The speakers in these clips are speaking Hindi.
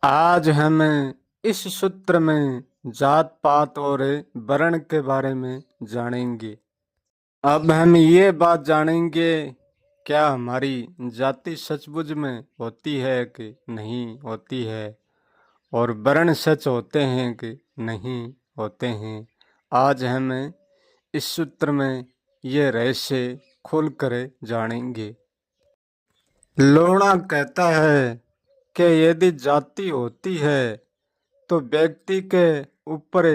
आज हम इस सूत्र में जात पात और वर्ण के बारे में जानेंगे। अब हम ये बात जानेंगे, क्या हमारी जाति सचमुच में होती है कि नहीं होती है, और वर्ण सच होते हैं कि नहीं होते हैं। आज हम इस सूत्र में ये रहस्य खुल कर जानेंगे। लोणा कहता है कि यदि जाति होती है तो व्यक्ति के ऊपर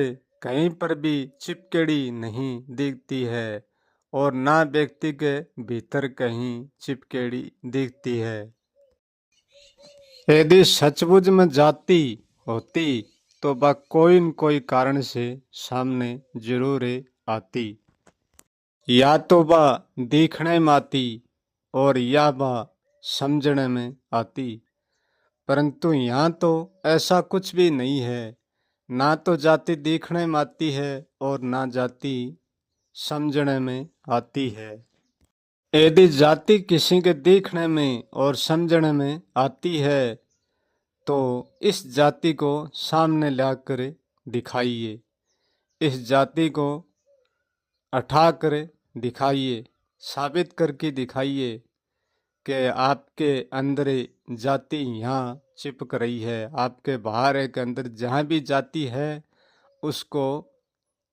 कहीं पर भी चिपकेड़ी नहीं दिखती है, और ना व्यक्ति के भीतर कहीं चिपकेड़ी दिखती है। यदि सचमुच में जाति होती तो वह कोई न कोई कारण से सामने जरूर आती। या तो वह दिखने में आती और या वह समझने में आती, परंतु यहाँ तो ऐसा कुछ भी नहीं है। ना तो जाति दिखने में आती है और ना जाति समझने में आती है। यदि जाति किसी के दिखने में और समझने में आती है तो इस जाति को सामने लाकर दिखाइए, इस जाति को उठा कर दिखाइए, साबित करके दिखाइए कि आपके अंदर जाति यहाँ चिपक रही है। आपके बाहर के अंदर जहाँ भी जाति है उसको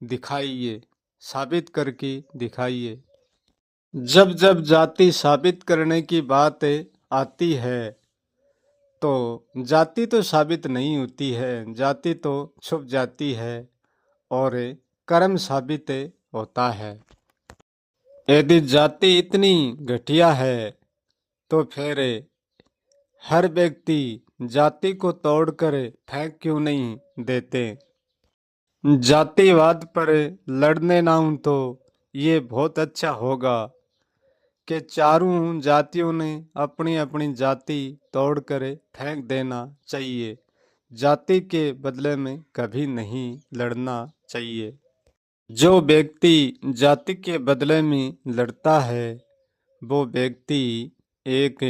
दिखाइए, साबित करके दिखाइए। जब जब जाति साबित करने की बात आती है तो जाति तो साबित नहीं होती है, जाति तो छुप जाती है और कर्म साबित होता है। यदि जाति इतनी घटिया है तो फिर हर व्यक्ति जाति को तोड़कर फेंक क्यों नहीं देते। जातिवाद पर लड़ने ना हूं तो ये बहुत अच्छा होगा कि चारों जातियों ने अपनी अपनी जाति तोड़कर फेंक देना चाहिए। जाति के बदले में कभी नहीं लड़ना चाहिए। जो व्यक्ति जाति के बदले में लड़ता है वो व्यक्ति एक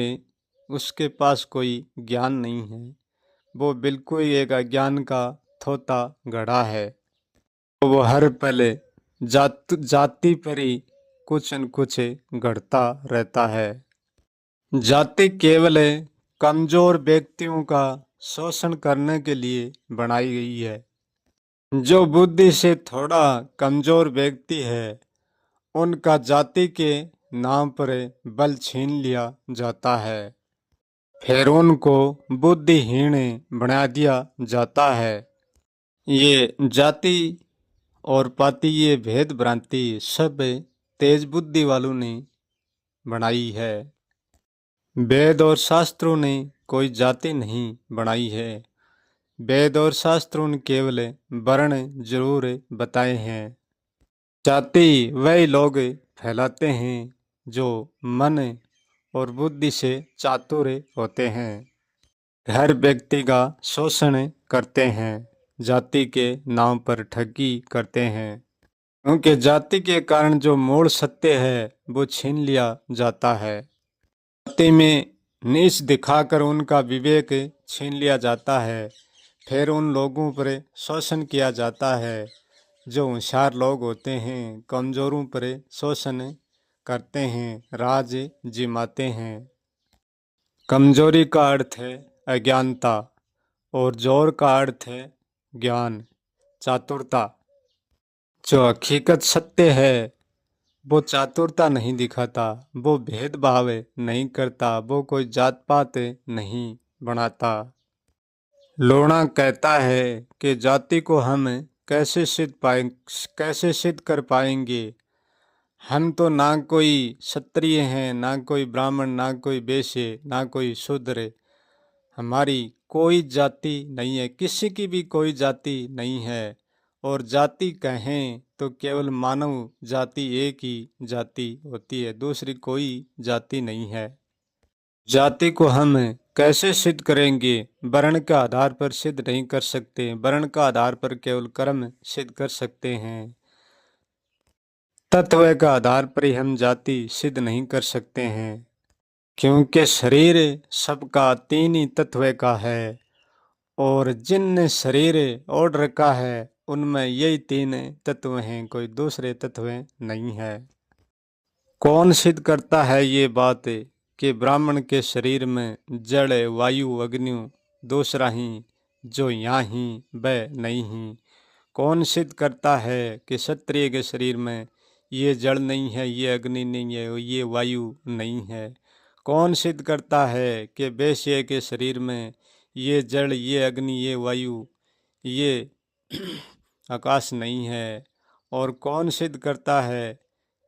उसके पास कोई ज्ञान नहीं है, वो बिल्कुल एक अज्ञान का थोता गड़ा है। वो हर पल जाति पर ही कुछ न कुछ घड़ता रहता है। जाति केवल कमजोर व्यक्तियों का शोषण करने के लिए बनाई गई है। जो बुद्धि से थोड़ा कमजोर व्यक्ति है उनका जाति के नाम पर बल छीन लिया जाता है, फिर उनको बुद्धिहीन बना दिया जाता है। ये जाति और पाति, ये भेद भ्रांति सब तेज बुद्धि वालों ने बनाई है। वेद और शास्त्रों ने कोई जाति नहीं बनाई है। वेद और शास्त्रों ने केवल वर्ण जरूर बताए हैं। जाति वही लोग फैलाते हैं जो मन और बुद्धि से चातुर होते हैं। हर व्यक्ति का शोषण करते हैं, जाति के नाम पर ठगी करते हैं, क्योंकि जाति के कारण जो मूल सत्य है वो छीन लिया जाता है। जाति में नीच दिखाकर उनका विवेक छीन लिया जाता है, फिर उन लोगों पर शोषण किया जाता है। जो होशियार लोग होते हैं कमजोरों पर शोषण करते हैं, राज जिमाते हैं। कमजोरी का अर्थ है अज्ञानता और जोर का अर्थ है ज्ञान, चातुरता। जो हकीकत सत्य है वो चातुरता नहीं दिखाता, वो भेदभाव नहीं करता, वो कोई जात पात नहीं बनाता। लोणा कहता है कि जाति को हम कैसे सिद्ध कर पाएंगे। हम तो ना कोई क्षत्रिय हैं, ना कोई ब्राह्मण, ना कोई वैश्य, ना कोई शूद्र। हमारी कोई जाति नहीं है, किसी की भी कोई जाति नहीं है। और जाति कहें तो केवल मानव जाति एक ही जाति होती है, दूसरी कोई जाति नहीं है। जाति को हम कैसे सिद्ध करेंगे। वर्ण के आधार पर सिद्ध नहीं कर सकते, वर्ण का आधार पर केवल कर्म सिद्ध कर सकते हैं। तत्व का आधार पर ही हम जाति सिद्ध नहीं कर सकते हैं, क्योंकि शरीर सबका तीन ही तत्व का है और जिन शरीर ओढ़ रखा है उनमें यही तीन तत्व हैं, कोई दूसरे तत्व नहीं है। कौन सिद्ध करता है ये बात कि ब्राह्मण के शरीर में जड़ वायु अग्नि दूसरा ही जो यहाँ ही वह नहीं ही? कौन सिद्ध करता है कि क्षत्रिय के शरीर में ये जड़ नहीं है, ये अग्नि नहीं है, ये वायु नहीं है? कौन सिद्ध करता है कि वैश्य के शरीर में ये जड़, ये अग्नि, ये वायु, ये आकाश नहीं है? और कौन सिद्ध करता है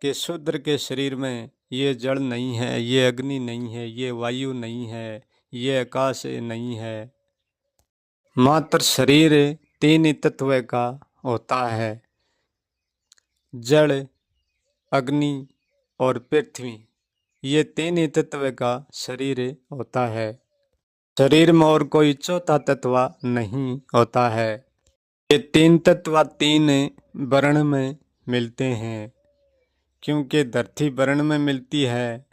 कि शूद्र के शरीर में ये जड़ नहीं है, ये अग्नि नहीं है, ये वायु नहीं है, ये आकाश नहीं है? मात्र शरीर तीन तत्व का होता है, जड़, अग्नि और पृथ्वी। ये तीन ही तत्व का शरीर होता है। शरीर में और कोई चौथा तत्व नहीं होता है। ये तीन तत्व तीन वर्ण में मिलते हैं, क्योंकि धरती वर्ण में मिलती है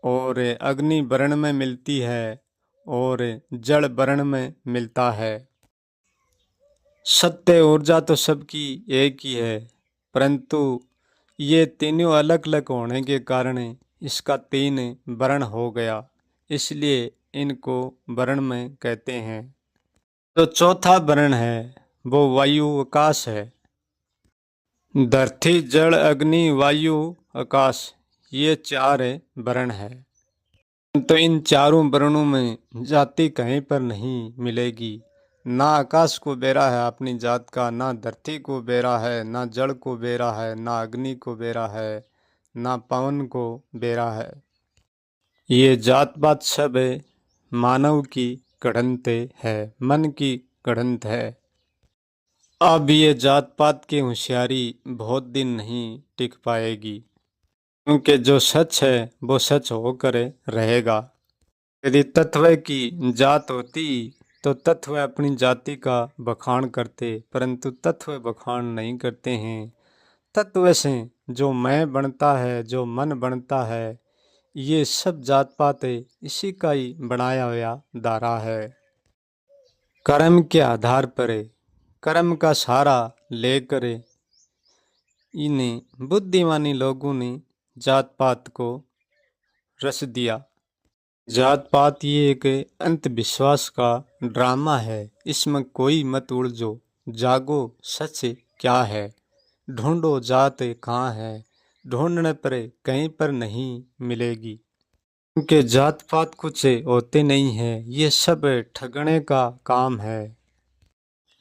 और अग्नि वर्ण में मिलती है और जड़ वर्ण में मिलता है। सत्य ऊर्जा तो सबकी एक ही है, परंतु ये तीनों अलग अलग होने के कारण इसका तीन वर्ण हो गया, इसलिए इनको वर्ण में कहते हैं। जो चौथा वर्ण है वो वायु आकाश है। धरती, जल, अग्नि, वायु, आकाश, ये चार वर्ण है। तो इन चारों वर्णों में जाति कहीं पर नहीं मिलेगी। ना आकाश को बेरा है अपनी जात का, ना धरती को बेरा है, ना जल को बेरा है, ना अग्नि को बेरा है, ना पवन को बेरा है। ये जात पात सब मानव की गढ़ंते है, मन की गढ़ंत है। अब ये जात पात की होशियारी बहुत दिन नहीं टिक पाएगी, क्योंकि जो सच है वो सच होकर रहेगा। यदि तत्व की जात होती तो तत्व अपनी जाति का बखान करते, परंतु तत्व बखान नहीं करते हैं। तत्व से जो मैं बनता है, जो मन बनता है, ये सब जात पात इसी का ही बनाया हुआ धारा है। कर्म के आधार पर कर्म का सहारा लेकर इन्हें बुद्धिमानी लोगों ने जात पात को रच दिया। जात पात ये एक अंधविश्वास का ड्रामा है, इसमें कोई मत उलझो, जागो सच क्या है, ढूंढो जात कहाँ है, ढूंढने पर कहीं पर नहीं मिलेगी। क्योंकि जात पात कुछ होते नहीं है, ये सब ठगने का काम है।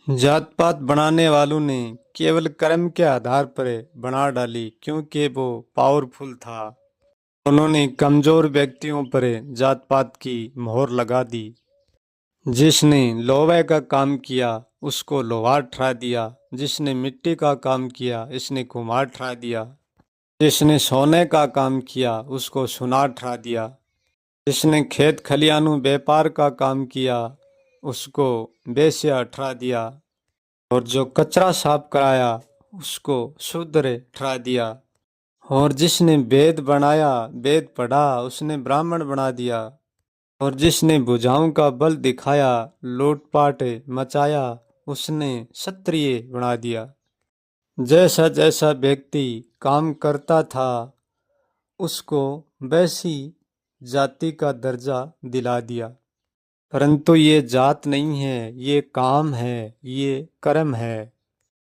जात पात बनाने वालों ने केवल कर्म के आधार पर बना डाली, क्योंकि वो पावरफुल था। उन्होंने कमजोर व्यक्तियों पर जात पात की मोहर लगा दी। जिसने लोहे का काम किया उसको लोहार ठहरा दिया, जिसने मिट्टी का काम किया इसने कुम्हार ठहरा दिया, जिसने सोने का काम किया उसको सुनार ठहरा दिया, जिसने खेत खलियानों व्यापार का काम किया उसको बेस्या ठहरा दिया, और जो कचरा साफ कराया उसको शूद्र ठहरा दिया, और जिसने वेद बनाया, वेद पढ़ा, उसने ब्राह्मण बना दिया, और जिसने भुजाओं का बल दिखाया, लूटपाट मचाया, उसने क्षत्रिय बना दिया। जैसा जैसा व्यक्ति काम करता था उसको वैसी जाति का दर्जा दिला दिया। परंतु ये जात नहीं है, ये काम है, ये कर्म है।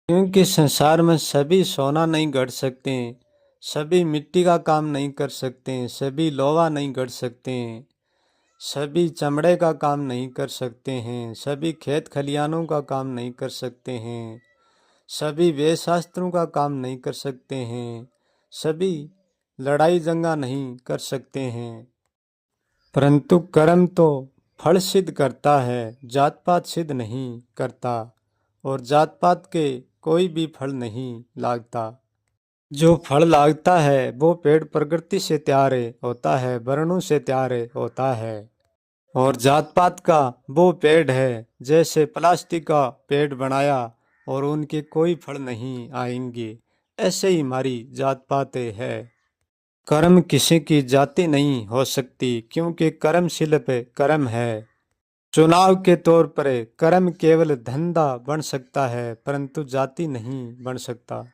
क्योंकि संसार में सभी सोना नहीं गढ़ सकते, सभी मिट्टी का काम नहीं कर सकते, सभी लोहा नहीं गढ़ सकते, सभी चमड़े का काम नहीं कर सकते हैं, सभी खेत खलियानों का काम नहीं कर सकते हैं, सभी वेद शास्त्रों का काम नहीं कर सकते हैं, सभी लड़ाई जंगा नहीं कर सकते हैं। परंतु कर्म तो फल सिद्ध करता है, जात पात सिद्ध नहीं करता, और जात पात के कोई भी फल नहीं लागता। जो फल लागता है वो पेड़ प्रकृति से तैयार होता है, वर्णों से तैयार होता है, और जात पात का वो पेड़ है जैसे प्लास्टिक का पेड़ बनाया और उनके कोई फल नहीं आएंगे, ऐसे ही हमारी जात पात है। कर्म किसी की जाति नहीं हो सकती, क्योंकि कर्मशील पे कर्म है। चुनाव के तौर पर कर्म केवल धंधा बन सकता है, परंतु जाति नहीं बन सकता।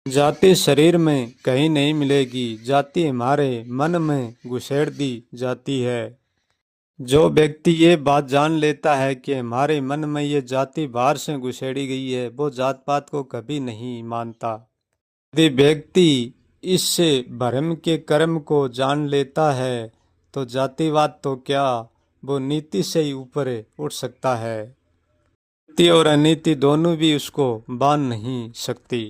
जाति शरीर में कहीं नहीं मिलेगी, जाति हमारे मन में घुसेड़ दी जाती है। जो व्यक्ति ये बात जान लेता है कि हमारे मन में ये जाति बाहर से घुसेड़ी गई है, वो जात पात को कभी नहीं मानता। यदि व्यक्ति इससे भ्रम के कर्म को जान लेता है तो जातिवाद तो क्या, वो नीति से ही ऊपर उठ सकता है। नीति और अनीति दोनों भी उसको बांध नहीं सकती।